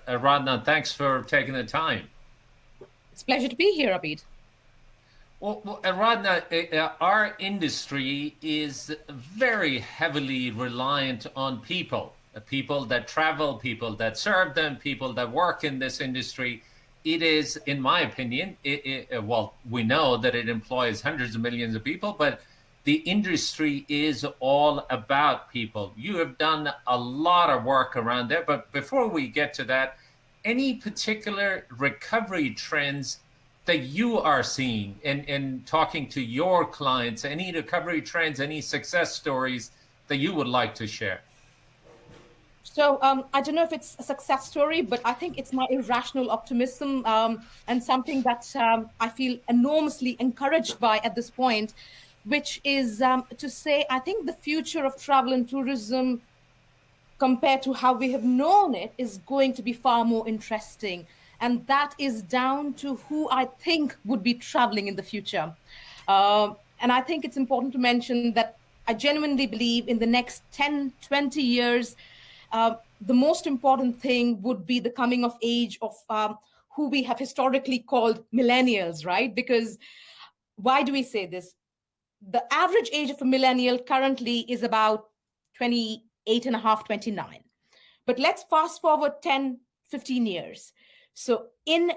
Aradhana, thanks for taking the time. It's a pleasure to be here, Abid. Well, Aradhana, our industry is very heavily reliant on people, people that travel, people that serve them, people that work in this industry. It is, in my opinion, well, we know that it employs hundreds of millions of people, but the industry is all about people. You have done a lot of work around there, but before we get to that, any particular recovery trends that you are seeing in talking to your clients, any recovery trends, any success stories that you would like to share? So I don't know if it's a success story, but I think it's my irrational optimism and something that I feel enormously encouraged by at this point, which is to say, I think the future of travel and tourism compared to how we have known it is going to be far more interesting. And that is down to who I think would be traveling in the future. And I think it's important to mention that I genuinely believe in the next 10, 20 years, the most important thing would be the coming of age of who we have historically called millennials, right? Because why do we say this? The average age of a millennial currently is about 28 and a half, 29. But let's fast forward 10, 15 years. So in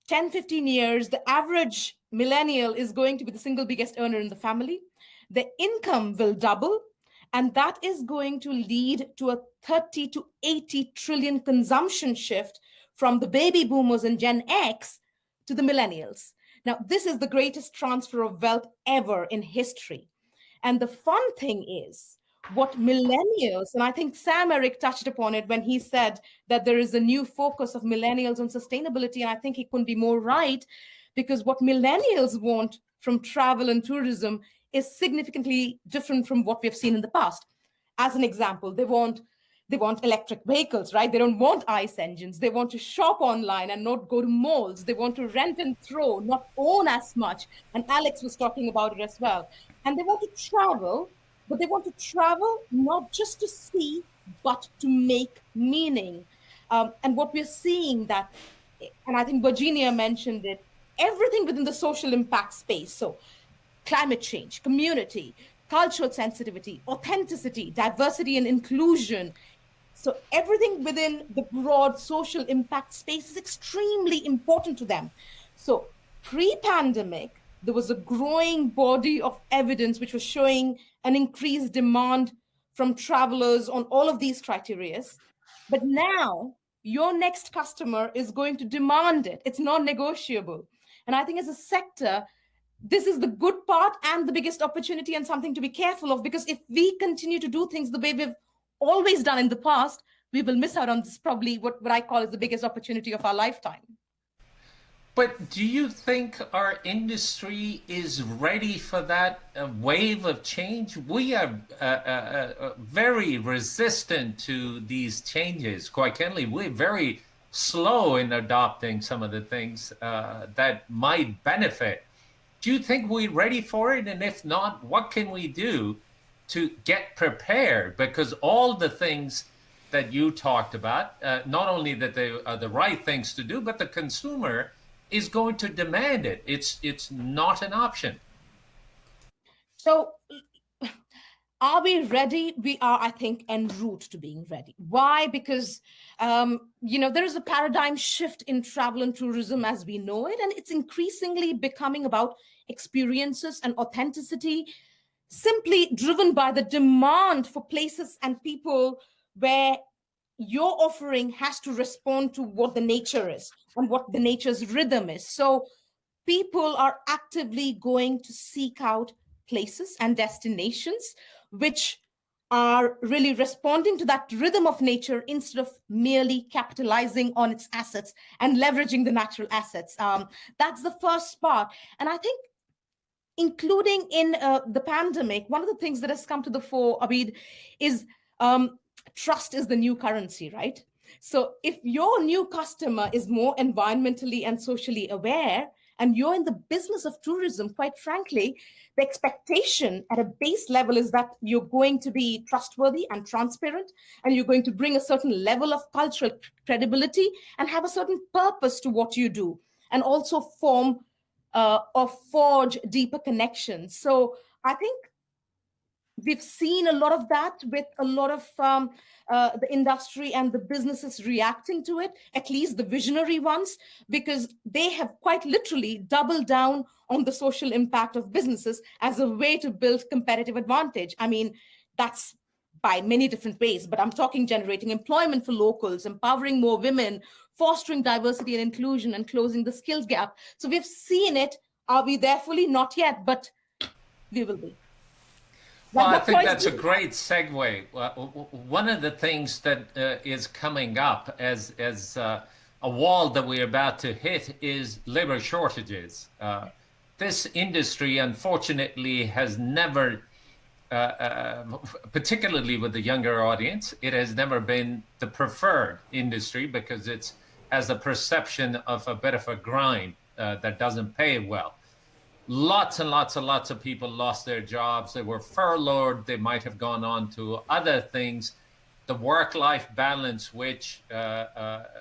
10, 15 years, the average millennial is going to be the single biggest earner in the family. The income will double, and that is going to lead to a 30 to 80 trillion consumption shift from the baby boomers and Gen X to the millennials. Now, this is the greatest transfer of wealth ever in history. And the fun thing is, what millennials, and I think Sam-Erik touched upon it when he said that there is a new focus of millennials on sustainability, and I think he couldn't be more right, because what millennials want from travel and tourism is significantly different from what we've seen in the past. As an example, they want electric vehicles, right? They don't want ICE engines. They want to shop online and not go to malls. They want to rent and throw, not own as much. And Alex was talking about it as well. And they want to travel, but they want to travel not just to see, but to make meaning. And what we're seeing that, and I think Virginia mentioned it, everything within the social impact space. So climate change, community, cultural sensitivity, authenticity, diversity and inclusion. So everything within the broad social impact space is extremely important to them. So pre-pandemic, there was a growing body of evidence which was showing an increased demand from travelers on all of these criteria. But now your next customer is going to demand it. It's non-negotiable. And I think as a sector, this is the good part and the biggest opportunity and something to be careful of, because if we continue to do things the way we've always done in the past, we will miss out on this, probably what I call is the biggest opportunity of our lifetime. But do you think our industry is ready for that wave of change? We are very resistant to these changes. Quite candidly, we're very slow in adopting some of the things that might benefit. Do you think we're ready for it? And if not, what can we do to get prepared? Because all the things that you talked about, not only that they are the right things to do, but the consumer is going to demand it. It's not an option. So are we ready? We are, I think, en route to being ready. Why? Because, there is a paradigm shift in travel and tourism as we know it, and it's increasingly becoming about experiences and authenticity, simply driven by the demand for places and people where your offering has to respond to what the nature is and what the nature's rhythm is. So people are actively going to seek out places and destinations which are really responding to that rhythm of nature instead of merely capitalizing on its assets and leveraging the natural assets. That's the first part. And I think including in the pandemic, one of the things that has come to the fore, Abid, is trust is the new currency, right? So if your new customer is more environmentally and socially aware, and you're in the business of tourism, quite frankly, the expectation at a base level is that you're going to be trustworthy and transparent, and you're going to bring a certain level of cultural credibility and have a certain purpose to what you do, and also form or forge deeper connections. So I think we've seen a lot of that with a lot of the industry and the businesses reacting to it, at least the visionary ones, because they have quite literally doubled down on the social impact of businesses as a way to build competitive advantage. I mean, that's by many different ways, but I'm talking generating employment for locals, empowering more women, fostering diversity and inclusion, and closing the skills gap. So we've seen it. Are we there fully? Not yet, but we will be. Well, I think that's a great segue. One of the things that is coming up as a wall that we're about to hit is labor shortages. This industry, unfortunately, has never, particularly with the younger audience, it has never been the preferred industry because it has a perception of a bit of a grind that doesn't pay well. Lots and lots and lots of people lost their jobs. They were furloughed. They might have gone on to other things. The work-life balance, which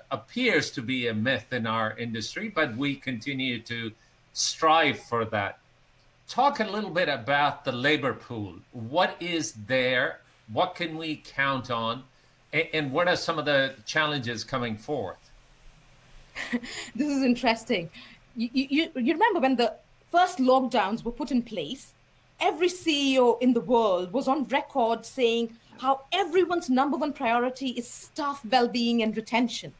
appears to be a myth in our industry, but we continue to strive for that. Talk a little bit about the labor pool. What is there? What can we count on? And what are some of the challenges coming forth? This is interesting. You remember when the first lockdowns were put in place, every CEO in the world was on record saying how everyone's number one priority is staff well-being and retention.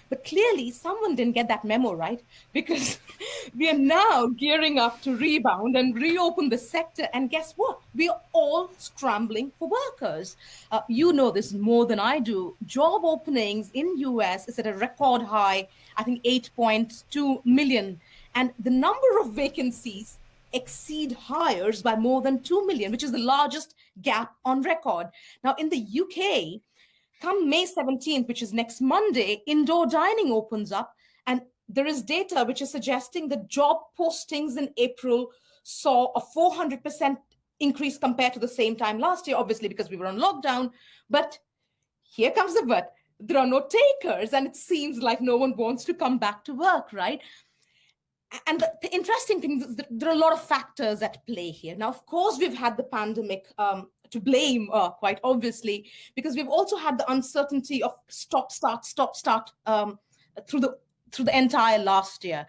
But clearly, someone didn't get that memo, right? Because we are now gearing up to rebound and reopen the sector. And guess what? We are all scrambling for workers. You know this more than I do. Job openings in US is at a record high, I think 8.2 million. And the number of vacancies exceed hires by more than 2 million, which is the largest gap on record. Now, in the UK, come May 17th, which is next Monday, indoor dining opens up. And there is data which is suggesting that job postings in April saw a 400% increase compared to the same time last year, obviously because we were on lockdown. But here comes the but. There are no takers, and it seems like no one wants to come back to work, right? And the interesting thing is that there are a lot of factors at play here. Now, of course, we've had the pandemic to blame, quite obviously, because we've also had the uncertainty of stop, start through the entire last year.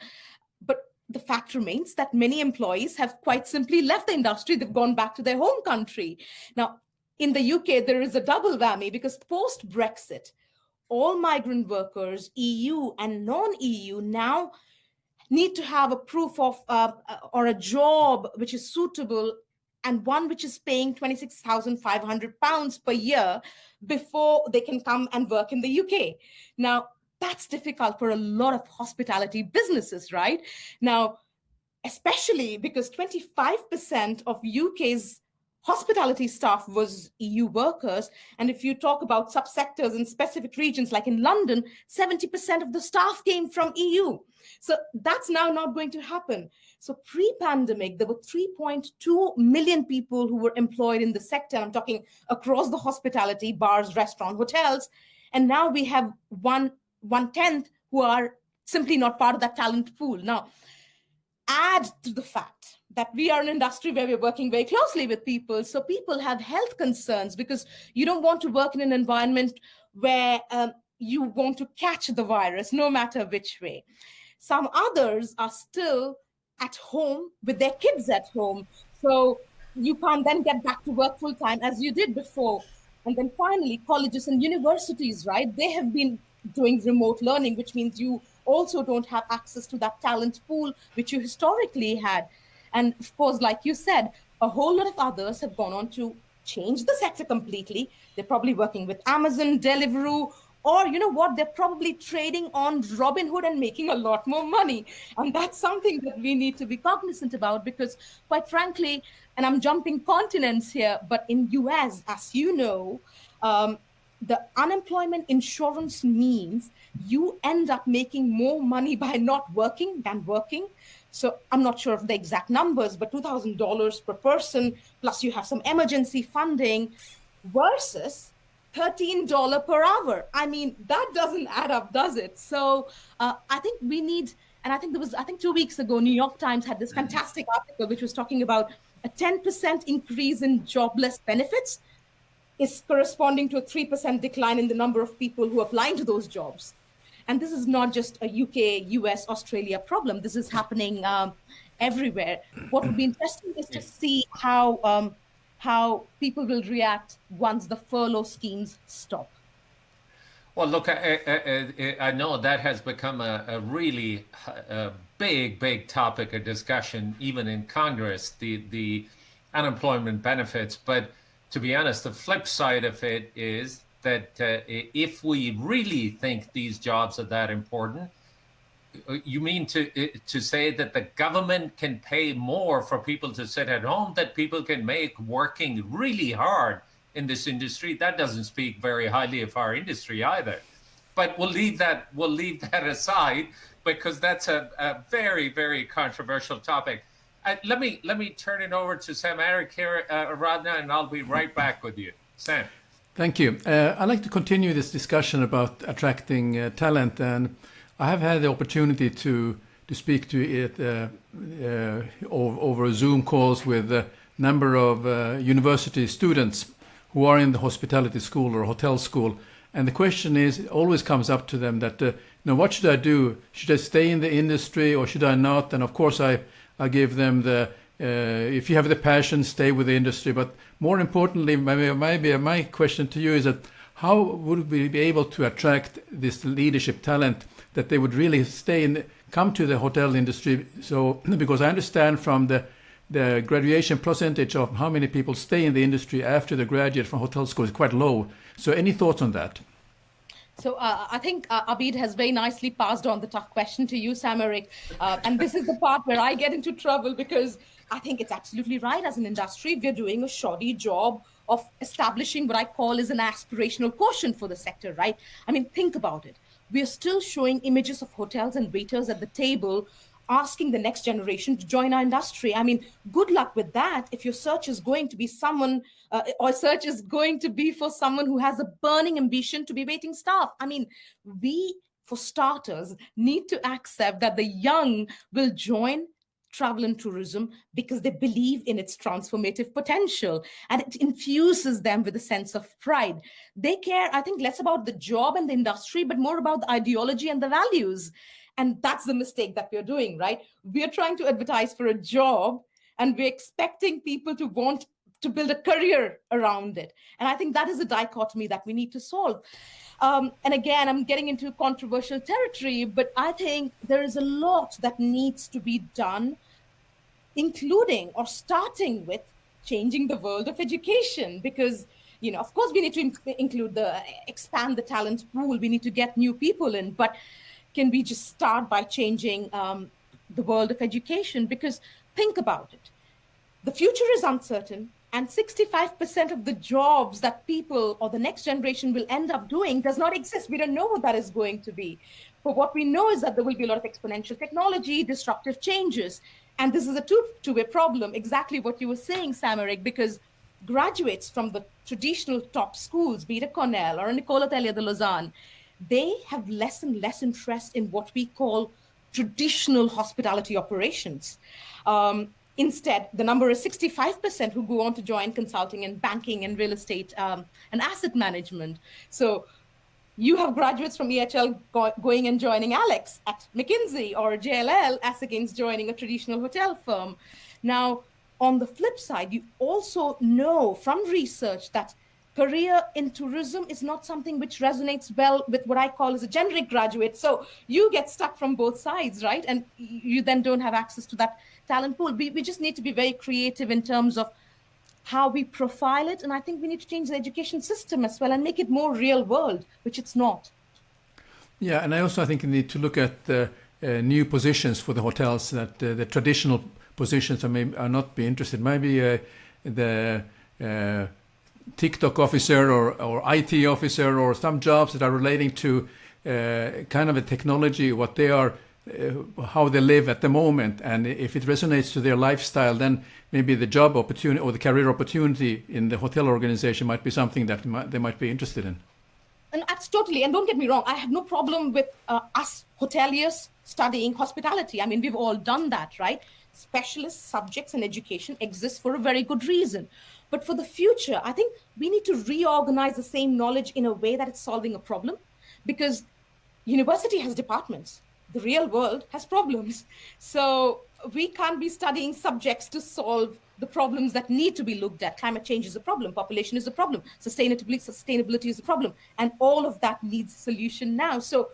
But the fact remains that many employees have quite simply left the industry. They've gone back to their home country. Now, in the UK, there is a double whammy because post-Brexit, all migrant workers, EU and non-EU, now need to have a proof of or a job which is suitable and one which is paying £26,500 per year before they can come and work in the UK. Now, that's difficult for a lot of hospitality businesses, right? Now, especially because 25% of UK's hospitality staff was EU workers. And if you talk about subsectors in specific regions, like in London, 70% of the staff came from EU. So that's now not going to happen. So pre-pandemic, there were 3.2 million people who were employed in the sector. I'm talking across the hospitality, bars, restaurants, hotels. And now we have one-tenth who are simply not part of that talent pool. Now, add to the fact that we are an industry where we're working very closely with people. So people have health concerns because you don't want to work in an environment where you want to catch the virus, no matter which way. Some others are still at home with their kids at home. So you can't then get back to work full time as you did before. And then finally, colleges and universities, right? They have been doing remote learning, which means you also don't have access to that talent pool, which you historically had. And of course, like you said, a whole lot of others have gone on to change the sector completely. They're probably working with Amazon, Deliveroo, or you know what, they're probably trading on Robinhood and making a lot more money. And that's something that we need to be cognizant about because quite frankly, and I'm jumping continents here, but in US, as you know, the unemployment insurance means you end up making more money by not working than working. So I'm not sure of the exact numbers, but $2,000 per person, plus you have some emergency funding versus $13 per hour. I mean, that doesn't add up, does it? So I think we need, and I think 2 weeks ago, New York Times had this fantastic article which was talking about a 10% increase in jobless benefits is corresponding to a 3% decline in the number of people who are applying to those jobs. And this is not just a UK, US, Australia problem. This is happening everywhere. What would be interesting is to see how people will react once the furlough schemes stop. Well, look, I know that has become a really big topic of discussion, even in Congress, the unemployment benefits. But to be honest, the flip side of it is that if we really think these jobs are that important, you mean to say that the government can pay more for people to sit at home that people can make working really hard in this industry? That doesn't speak very highly of our industry either. But we'll leave that aside, because that's a very controversial topic. Let me turn it over to Sam-Erik here, Aradhana, and I'll be right back with you. Sam. Thank you. I'd like to continue this discussion about attracting talent, and I have had the opportunity to speak to it over Zoom calls with a number of university students who are in the hospitality school or hotel school. And the question is, it always comes up to them that, what should I do? Should I stay in the industry or should I not? And of course, I give them if you have the passion, stay with the industry. But more importantly, maybe my question to you is that how would we be able to attract this leadership talent that they would really come to the hotel industry? So, because I understand from the graduation percentage of how many people stay in the industry after they graduate from hotel school is quite low. So any thoughts on that? So I think Abid has very nicely passed on the tough question to you, Sam-Erik. And this is the part where I get into trouble, because I think it's absolutely right. As an industry, we're doing a shoddy job of establishing what I call is an aspirational quotient for the sector, right? I mean, think about it. We are still showing images of hotels and waiters at the table asking the next generation to join our industry. I mean, good luck with that if your search is going to be search is going to be for someone who has a burning ambition to be waiting staff. I mean, we, for starters, need to accept that the young will join travel and tourism because they believe in its transformative potential, and it infuses them with a sense of pride. They care, I think, less about the job and the industry, but more about the ideology and the values. And that's the mistake that we're doing, right? We're trying to advertise for a job and we're expecting people to want to build a career around it. And I think that is a dichotomy that we need to solve. And again, I'm getting into controversial territory, but I think there is a lot that needs to be done, including or starting with changing the world of education, because of course, we need to expand the talent pool. We need to get new people in, but can we just start by changing the world of education? Because think about it. The future is uncertain, and 65% of the jobs that people or the next generation will end up doing does not exist. We don't know what that is going to be. But what we know is that there will be a lot of exponential technology, disruptive changes. And this is a two-way problem, exactly what you were saying, Sam-Erik, because graduates from the traditional top schools, be it a Cornell or an École Hotelier de Lausanne, they have less and less interest in what we call traditional hospitality operations. Instead, the number is 65% who go on to join consulting and banking and real estate and asset management. So you have graduates from EHL going and joining Alex at McKinsey or JLL as against joining a traditional hotel firm. Now, on the flip side, you also know from research that career in tourism is not something which resonates well with what I call as a generic graduate. So you get stuck from both sides, right? And you then don't have access to that talent pool. We just need to be very creative in terms of how we profile it. And I think we need to change the education system as well and make it more real world, which it's not. Yeah, and I think you need to look at the new positions for the hotels, that the traditional positions are not be interested. Maybe the TikTok officer or IT officer or some jobs that are relating to kind of a technology, what they are how they live at the moment, and if it resonates to their lifestyle, then maybe the job opportunity or the career opportunity in the hotel organization might be something that they might be interested in. And that's totally, and don't get me wrong, I have no problem with us hoteliers studying hospitality. I mean, we've all done that, right? Specialist subjects in education exist for a very good reason. But for the future, I think we need to reorganize the same knowledge in a way that it's solving a problem, because university has departments. The real world has problems. So we can't be studying subjects to solve the problems that need to be looked at. Climate change is a problem, population is a problem, sustainability is a problem, and all of that needs a solution now. So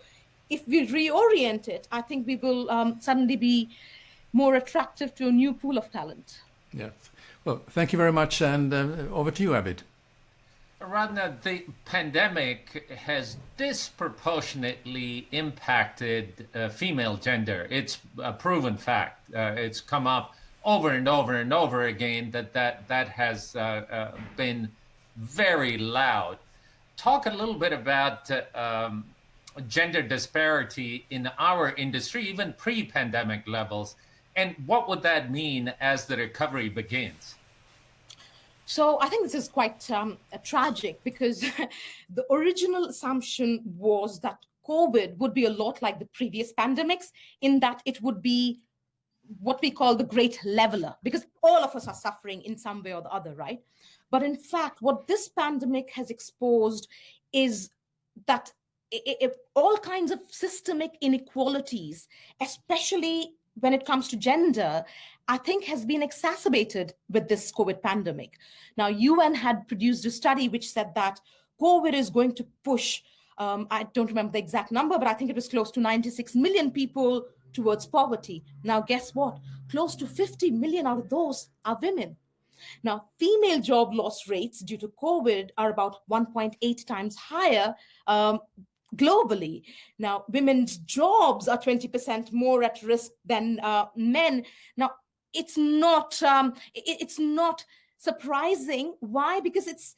if we reorient it, I think we will suddenly be more attractive to a new pool of talent. Yeah. Well, thank you very much, and over to you, Abid. Aradhana, the pandemic has disproportionately impacted female gender. It's a proven fact. It's come up over and over and over again that has been very loud. Talk a little bit about gender disparity in our industry, even pre-pandemic levels, and what would that mean as the recovery begins? So I think this is quite tragic, because the original assumption was that COVID would be a lot like the previous pandemics, in that it would be what we call the great leveler, because all of us are suffering in some way or the other, right? But in fact, what this pandemic has exposed is that all kinds of systemic inequalities, especially when it comes to gender, I think has been exacerbated with this COVID pandemic. Now, UN had produced a study which said that COVID is going to push, I don't remember the exact number, but I think it was close to 96 million people towards poverty. Now, guess what? Close to 50 million out of those are women. Now, female job loss rates due to COVID are about 1.8 times higher globally. Now, women's jobs are 20% more at risk than men. Now, it's not surprising. Why? Because it's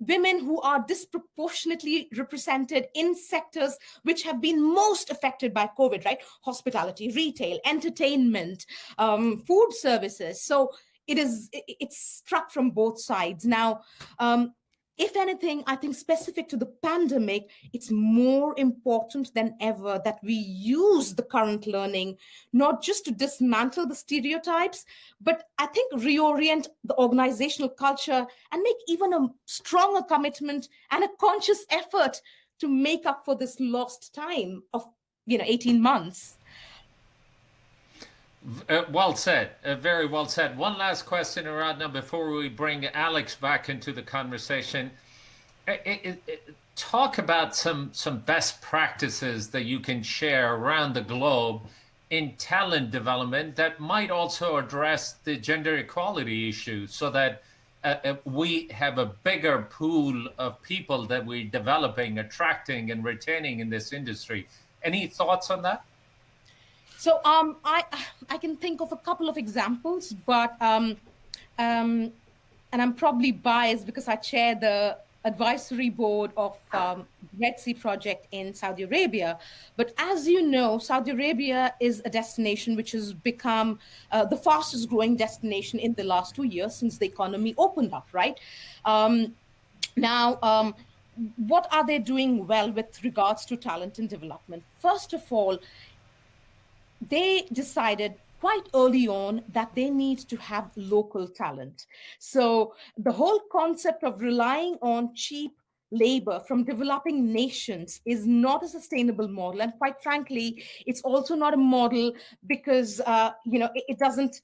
women who are disproportionately represented in sectors which have been most affected by COVID, right? Hospitality, retail, entertainment, food services. So it's struck from both sides. Now, if anything, I think specific to the pandemic, it's more important than ever that we use the current learning, not just to dismantle the stereotypes, but I think reorient the organizational culture and make even a stronger commitment and a conscious effort to make up for this lost time of 18 months. Well said. Very well said. One last question, Aradhana, before we bring Alex back into the conversation. Talk about some best practices that you can share around the globe in talent development that might also address the gender equality issue, so that we have a bigger pool of people that we're developing, attracting, and retaining in this industry. Any thoughts on that? So I can think of a couple of examples, but and I'm probably biased because I chair the advisory board of Red Sea project in Saudi Arabia. But as you know, Saudi Arabia is a destination which has become the fastest growing destination in the last 2 years since the economy opened up, right? Now, what are they doing well with regards to talent and development? First of all, they decided quite early on that they need to have local talent. So the whole concept of relying on cheap labor from developing nations is not a sustainable model. And quite frankly, it's also not a model because, it doesn't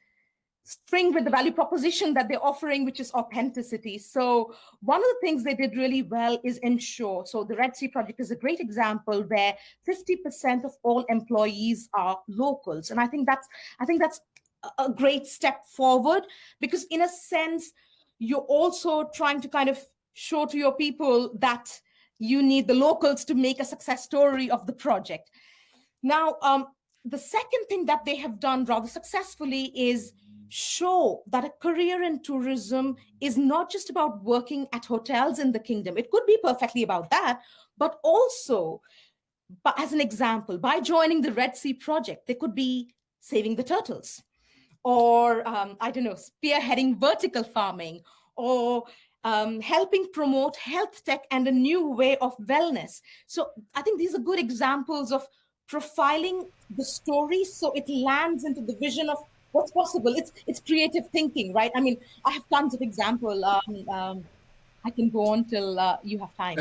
string with the value proposition that they're offering, which is authenticity. So one of the things they did really well is ensure. So the Red Sea project is a great example where 50% of all employees are locals. And I think that's a great step forward, because in a sense, you're also trying to kind of show to your people that you need the locals to make a success story of the project. Now, the second thing that they have done rather successfully is show that a career in tourism is not just about working at hotels in the kingdom. It could be perfectly about that, but also But as an example, by joining the Red Sea Project, they could be saving the turtles, or I don't know, spearheading vertical farming, or helping promote health tech and a new way of wellness. So I think these are good examples of profiling the story so it lands into the vision of what's possible. It's creative thinking, right? I mean, I have tons of example. I can go on till you have time.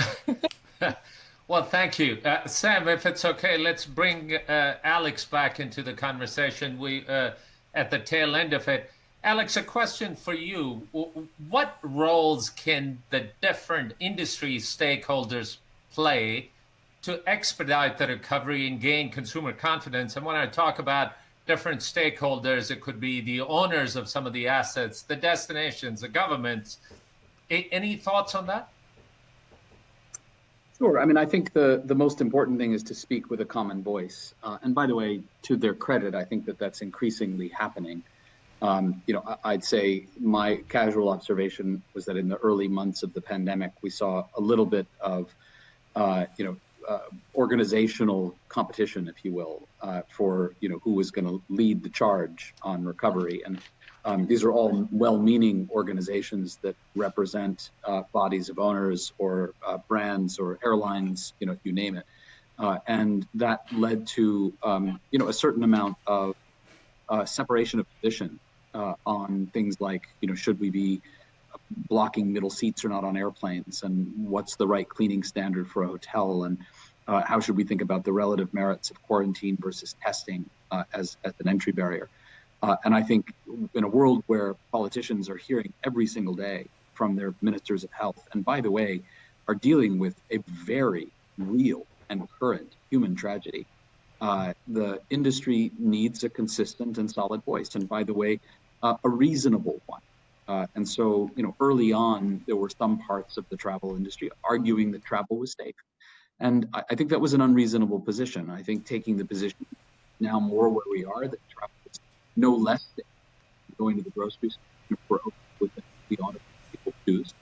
Well, thank you. Sam, if it's okay, let's bring Alex back into the conversation. We at the tail end of it. Alex, a question for you. What roles can the different industry stakeholders play to expedite the recovery and gain consumer confidence? And when I talk about different stakeholders, it could be the owners of some of the assets, the destinations, the governments. Any thoughts on that? Sure. I mean, I think the most important thing is to speak with a common voice. And by the way, to their credit, I think that that's increasingly happening. I'd say my casual observation was that in the early months of the pandemic, we saw a little bit of, organizational competition, if you will, for who was going to lead the charge on recovery. And these are all well-meaning organizations that represent bodies of owners or brands or airlines, you name it. And that led to, a certain amount of separation of position on things like, should we be blocking middle seats or not on airplanes, and what's the right cleaning standard for a hotel, and how should we think about the relative merits of quarantine versus testing as an entry barrier. And I think in a world where politicians are hearing every single day from their ministers of health, and by the way, are dealing with a very real and current human tragedy, the industry needs a consistent and solid voice. And by the way, a reasonable one. And so, early on, there were some parts of the travel industry arguing that travel was safe. And I think that was an unreasonable position. I think taking the position now more where we are, that travel is no less safe than going to the grocery store for with the honor people choose.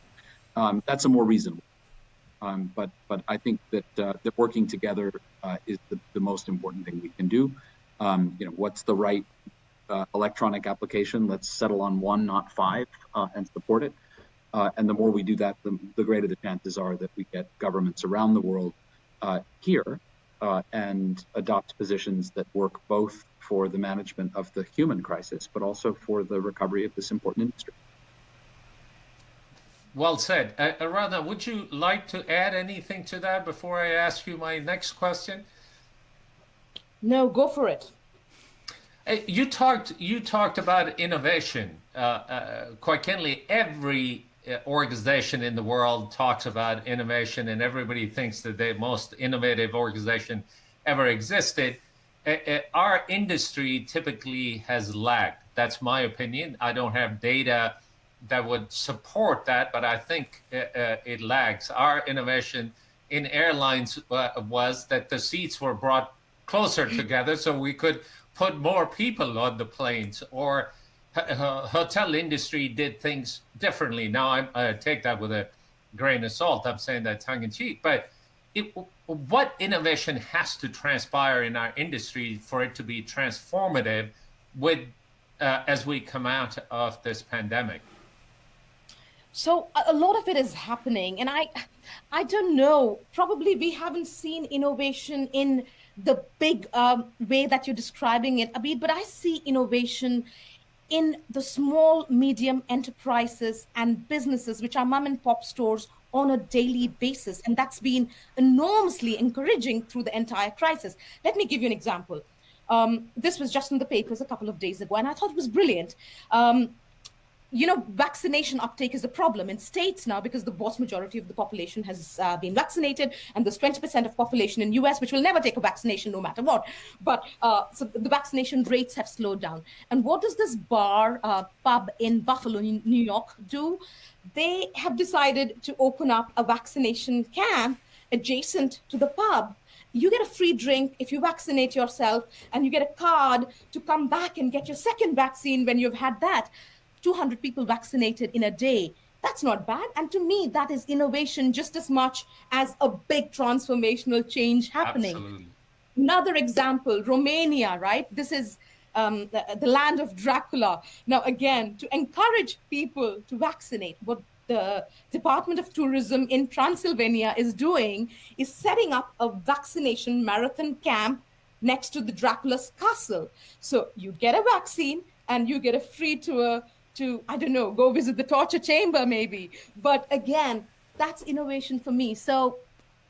That's a more reasonable. But I think that working together is the most important thing we can do. What's the right electronic application? Let's settle on one, not five, and support it. And the more we do that, the greater the chances are that we get governments around the world here and adopt positions that work both for the management of the human crisis, but also for the recovery of this important industry. Well said. Aradhana, would you like to add anything to that before I ask you my next question? No, go for it. You talked about innovation. Quite candidly, every organization in the world talks about innovation, and everybody thinks that the most innovative organization ever existed. Our industry typically has lagged. That's my opinion. I don't have data that would support that, but I think it lags. Our innovation in airlines was that the seats were brought closer together so we could put more people on the planes, or hotel industry did things differently. Now I take that with a grain of salt. I'm saying that tongue in cheek, but what innovation has to transpire in our industry for it to be transformative as we come out of this pandemic? So a lot of it is happening, and I don't know, probably we haven't seen innovation in the big way that you're describing it, Abid, but I see innovation in the small, medium enterprises and businesses, which are mom and pop stores, on a daily basis. And that's been enormously encouraging through the entire crisis. Let me give you an example. This was just in the papers a couple of days ago, and I thought it was brilliant. Vaccination uptake is a problem in states now because the vast majority of the population has been vaccinated, and there's 20% of population in US which will never take a vaccination no matter what. But so the vaccination rates have slowed down. And what does this pub in Buffalo, New York do? They have decided to open up a vaccination camp adjacent to the pub. You get a free drink if you vaccinate yourself, and you get a card to come back and get your second vaccine when you've had that. 200 people vaccinated in a day. That's not bad. And to me, that is innovation just as much as a big transformational change happening. Absolutely. Another example, Romania, right? This is the land of Dracula. Now, again, to encourage people to vaccinate, what the Department of Tourism in Transylvania is doing is setting up a vaccination marathon camp next to the Dracula's castle. So you get a vaccine and you get a free tour to, I don't know, go visit the torture chamber maybe. But again, that's innovation for me. So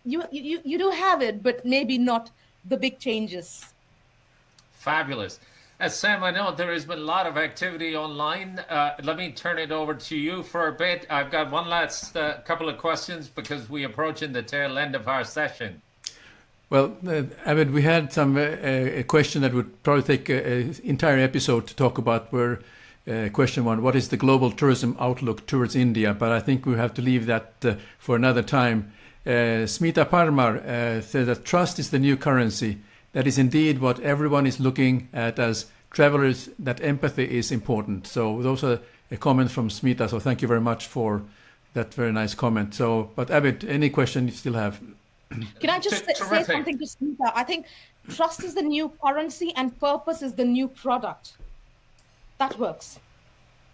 you do have it, but maybe not the big changes. Fabulous. Sam, I know there has been a lot of activity online. Let me turn it over to you for a bit. I've got one last couple of questions because we're approaching the tail end of our session. Well, Abid, we had a question that would probably take an entire episode to talk about, where question one, what is the global tourism outlook towards India? But I think we have to leave that for another time. Smita Parmar said that trust is the new currency. That is indeed what everyone is looking at as travelers, that empathy is important. So those are a comment from Smita. So thank you very much for that very nice comment. So, but Abid, any question you still have? Can I just say something to Smita? I think trust is the new currency and purpose is the new product. That works.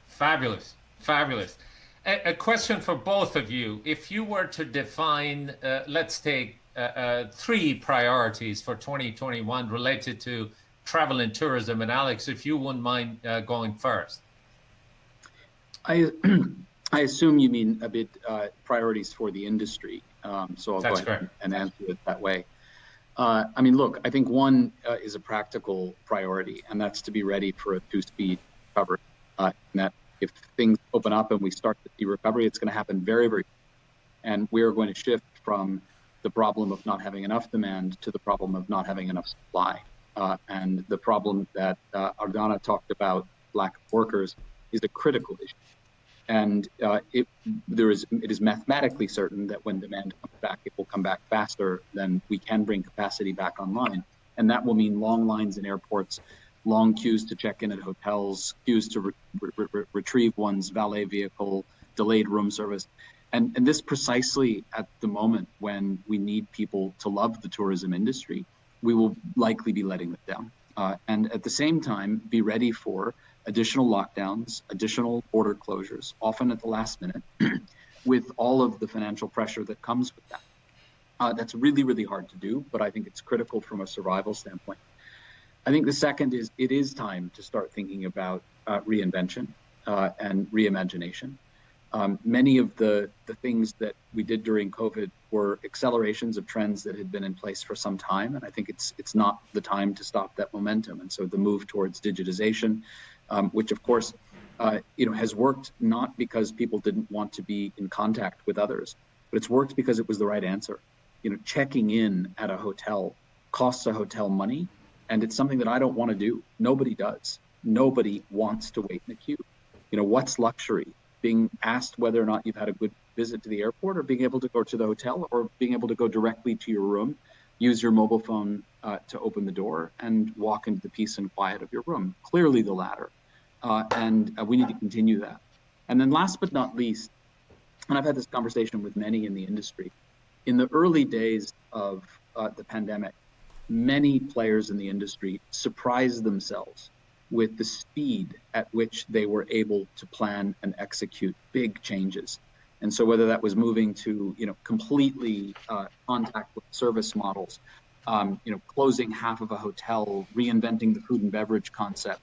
Fabulous. Fabulous. A question for both of you. If you were to define, let's take 3 priorities for 2021 related to travel and tourism, and Alex, if you wouldn't mind going first. I assume you mean a bit priorities for the industry. So I'll go ahead and answer it that way. I mean, look, I think one is a practical priority, and that's to be ready for a 2-speed recovery. And that if things open up and we start to see recovery, it's going to happen very, very quickly. And we're going to shift from the problem of not having enough demand to the problem of not having enough supply. And the problem that Aradhana talked about, lack of workers, is a critical issue. And it is mathematically certain that when demand comes back, it will come back faster than we can bring capacity back online. And that will mean long lines in airports, long queues to check in at hotels, queues to retrieve one's valet vehicle, delayed room service. And this precisely at the moment when we need people to love the tourism industry, we will likely be letting them down. And at the same time, be ready for additional lockdowns, additional border closures, often at the last minute, with all of the financial pressure that comes with that. That's really, really hard to do, but I think it's critical from a survival standpoint. I think the second is it is time to start thinking about reinvention and reimagination. Many of the things that we did during COVID were accelerations of trends that had been in place for some time, and I think it's not the time to stop that momentum. And so the move towards digitization, which of course, has worked not because people didn't want to be in contact with others, but it's worked because it was the right answer. Checking in at a hotel costs a hotel money, and it's something that I don't want to do. Nobody does. Nobody wants to wait in a queue. What's luxury? Being asked whether or not you've had a good visit to the airport, or being able to go to the hotel, or being able to go directly to your room, use your mobile phone to open the door and walk into the peace and quiet of your room. Clearly the latter. And we need to continue that. And then last but not least, and I've had this conversation with many in the industry, in the early days of the pandemic, many players in the industry surprised themselves with the speed at which they were able to plan and execute big changes. And so whether that was moving to, completely contactless service models, closing half of a hotel, reinventing the food and beverage concept,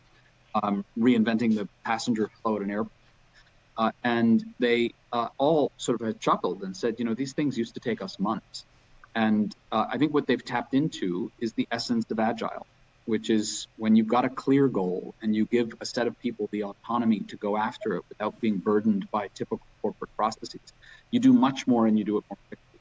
reinventing the passenger flow at an airport. And they all sort of had chuckled and said, these things used to take us months. And I think what they've tapped into is the essence of agile, which is when you've got a clear goal and you give a set of people the autonomy to go after it without being burdened by typical corporate processes, you do much more and you do it more quickly.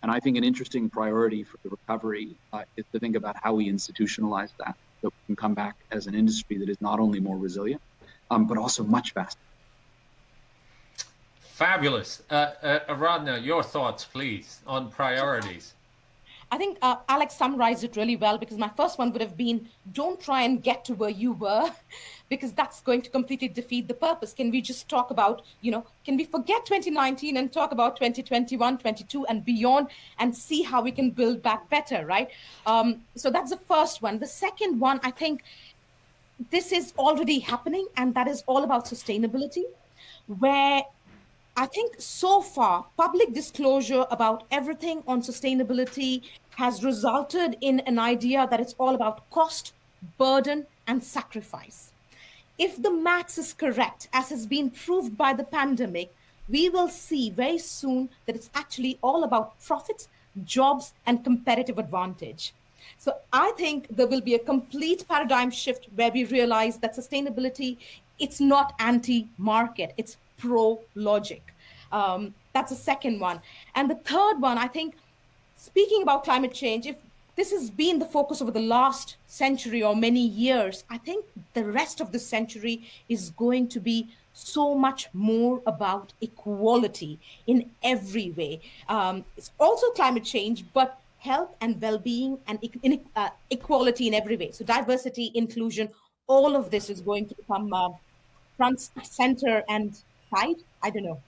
And I think an interesting priority for the recovery is to think about how we institutionalize that, so we can come back as an industry that is not only more resilient, but also much faster. Fabulous. Aradhana, your thoughts, please, on priorities. I think Alex summarized it really well, because my first one would have been, don't try and get to where you were, because that's going to completely defeat the purpose. Can we just talk about, can we forget 2019 and talk about 2021, 22 and beyond, and see how we can build back better, right? So that's the first one. The second one, I think this is already happening, and that is all about sustainability, where I think so far, public disclosure about everything on sustainability has resulted in an idea that it's all about cost, burden, and sacrifice. If the maths is correct, as has been proved by the pandemic, we will see very soon that it's actually all about profits, jobs, and competitive advantage. So I think there will be a complete paradigm shift where we realize that sustainability, it's not anti-market, it's pro-logic. That's the second one. And the third one, I think, speaking about climate change, if this has been the focus over the last century or many years, I think the rest of the century is going to be so much more about equality in every way. It's also climate change, but health and well-being and equality in every way. So diversity, inclusion, all of this is going to become front, center, and side. I don't know.